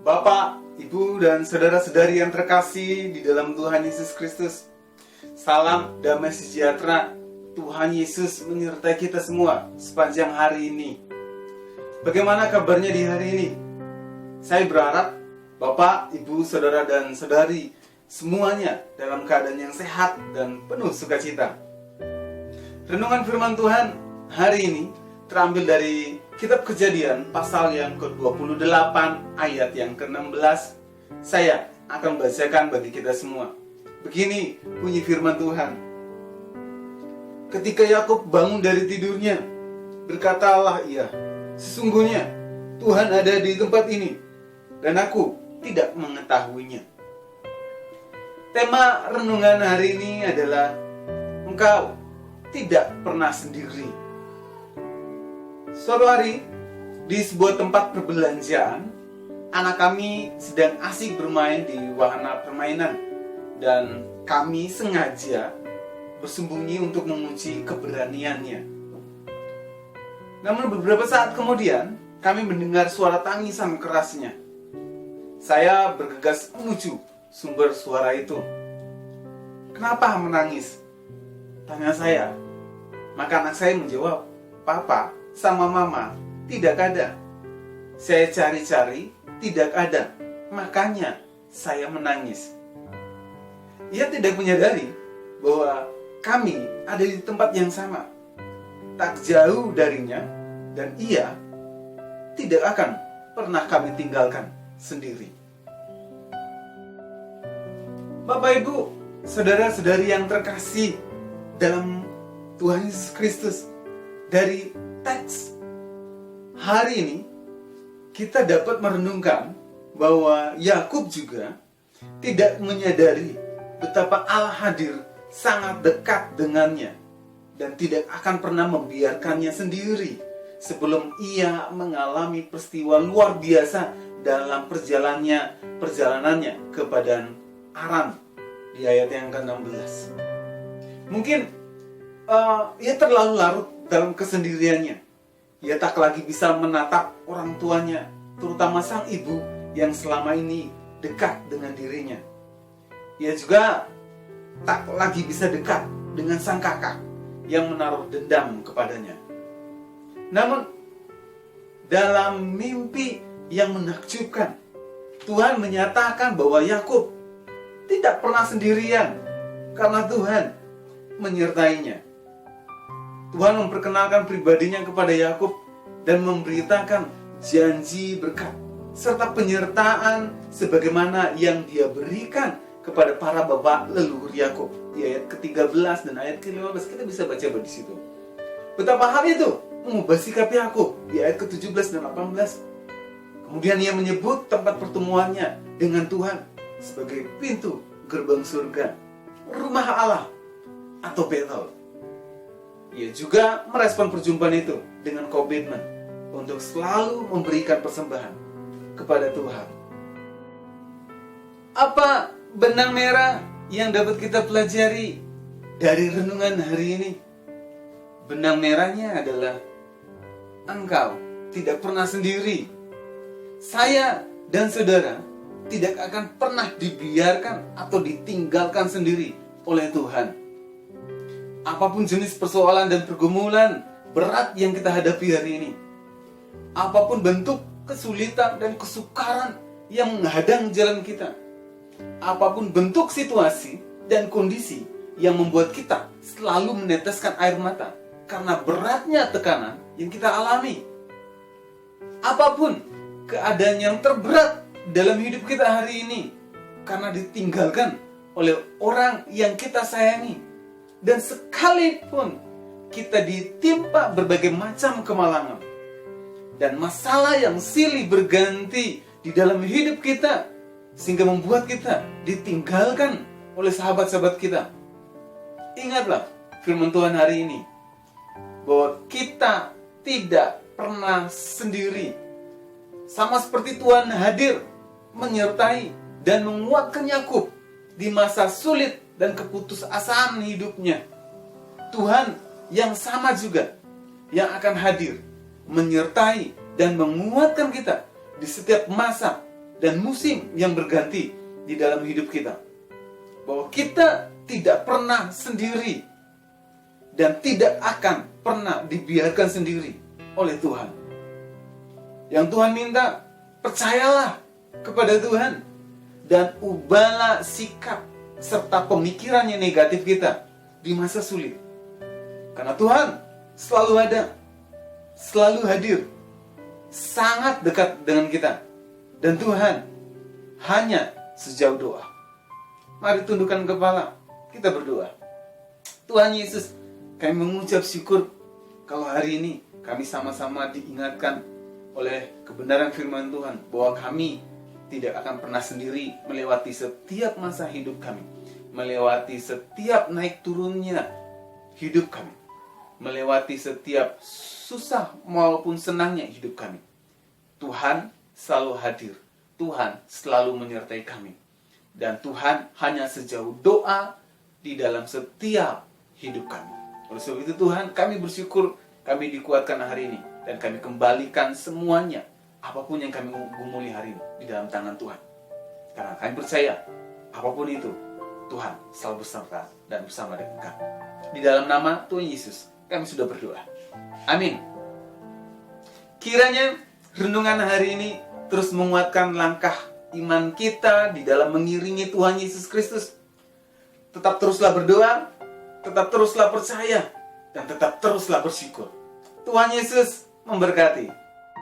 Bapak, Ibu, dan saudara-saudari yang terkasih di dalam Tuhan Yesus Kristus, salam damai sejahtera. Tuhan Yesus menyertai kita semua sepanjang hari ini. Bagaimana kabarnya di hari ini? Saya berharap Bapak, Ibu, saudara, dan saudari semuanya dalam keadaan yang sehat dan penuh sukacita. Renungan firman Tuhan hari ini terambil dari Kitab Kejadian pasal yang ke-28 ayat yang ke-16. Saya akan bacakan bagi kita semua. Begini bunyi firman Tuhan. Ketika Yakub bangun dari tidurnya, berkatalah ia, sesungguhnya Tuhan ada di tempat ini, dan aku tidak mengetahuinya. Tema renungan hari ini adalah engkau tidak pernah sendiri. Suatu hari, di sebuah tempat perbelanjaan, anak kami sedang asik bermain di wahana permainan, dan kami sengaja bersembunyi untuk menguji keberaniannya. Namun beberapa saat kemudian, kami mendengar suara tangisan kerasnya. Saya bergegas menuju sumber suara itu. "Kenapa menangis?" tanya saya. Maka anak saya menjawab, "Papa sama Mama tidak ada. Saya cari-cari, tidak ada. Makanya saya menangis." Ia tidak menyadari bahwa kami ada di tempat yang sama, tak jauh darinya, dan ia tidak akan pernah kami tinggalkan sendiri. Bapak, Ibu, saudara-saudari yang terkasih dalam Tuhan Yesus Kristus, dari teks hari ini kita dapat merenungkan bahwa Yakub juga tidak menyadari betapa Allah hadir sangat dekat dengannya dan tidak akan pernah membiarkannya sendiri sebelum ia mengalami peristiwa luar biasa dalam perjalanannya ke Paddan Aram di ayat yang ke-16. Mungkin ia terlalu larut dalam kesendiriannya. Ia tak lagi bisa menatap orang tuanya, terutama sang ibu yang selama ini dekat dengan dirinya. Ia juga tak lagi bisa dekat dengan sang kakak yang menaruh dendam kepadanya. Namun, dalam mimpi yang menakjubkan, Tuhan menyatakan bahwa Yakub tidak pernah sendirian karena Tuhan menyertainya. Tuhan memperkenalkan pribadinya kepada Yakub dan memberitakan janji berkat serta penyertaan sebagaimana yang Dia berikan kepada para bapak leluhur Yakub. Di ayat ke-13 dan ayat ke-15 kita bisa baca di situ. Betapa hal itu mengubah sikap Yakub di ayat ke-17 dan 18. Kemudian ia menyebut tempat pertemuannya dengan Tuhan sebagai pintu gerbang surga, rumah Allah atau Betel. Ia juga merespon perjumpaan itu dengan komitmen untuk selalu memberikan persembahan kepada Tuhan. Apa benang merah yang dapat kita pelajari dari renungan hari ini? Benang merahnya adalah engkau tidak pernah sendiri. Saya dan saudara tidak akan pernah dibiarkan atau ditinggalkan sendiri oleh Tuhan. Apapun jenis persoalan dan pergumulan berat yang kita hadapi hari ini, apapun bentuk kesulitan dan kesukaran yang menghadang jalan kita, apapun bentuk situasi dan kondisi yang membuat kita selalu meneteskan air mata karena beratnya tekanan yang kita alami, apapun keadaan yang terberat dalam hidup kita hari ini karena ditinggalkan oleh orang yang kita sayangi, dan sekalipun kita ditimpa berbagai macam kemalangan dan masalah yang silih berganti di dalam hidup kita sehingga membuat kita ditinggalkan oleh sahabat-sahabat kita, ingatlah firman Tuhan hari ini bahwa kita tidak pernah sendiri. Sama seperti Tuhan hadir menyertai dan menguatkan Yakub di masa sulit dan keputusasaan hidupnya, Tuhan yang sama juga yang akan hadir menyertai dan menguatkan kita di setiap masa dan musim yang berganti di dalam hidup kita. Bahwa kita tidak pernah sendiri dan tidak akan pernah dibiarkan sendiri oleh Tuhan. Yang Tuhan minta, percayalah kepada Tuhan dan ubahlah sikap serta pemikiran yang negatif kita di masa sulit. Karena Tuhan selalu ada, selalu hadir, sangat dekat dengan kita. Dan Tuhan hanya sejauh doa. Mari tundukkan kepala, kita berdoa. Tuhan Yesus, kami mengucap syukur kalau hari ini kami sama-sama diingatkan oleh kebenaran firman Tuhan bahwa kami tidak akan pernah sendiri melewati setiap masa hidup kami, melewati setiap naik turunnya hidup kami, melewati setiap susah maupun senangnya hidup kami. Tuhan selalu hadir, Tuhan selalu menyertai kami, dan Tuhan hanya sejauh doa di dalam setiap hidup kami. Oleh sebab itu Tuhan, kami bersyukur kami dikuatkan hari ini, dan kami kembalikan semuanya, apapun yang kami gumuli hari ini, di dalam tangan Tuhan. Karena kami percaya, apapun itu, Tuhan selalu beserta dan bersama dengan kami. Di dalam nama Tuhan Yesus, kami sudah berdoa. Amin. Kiranya renungan hari ini terus menguatkan langkah iman kita di dalam mengiringi Tuhan Yesus Kristus. Tetap teruslah berdoa, tetap teruslah percaya, dan tetap teruslah bersyukur. Tuhan Yesus memberkati.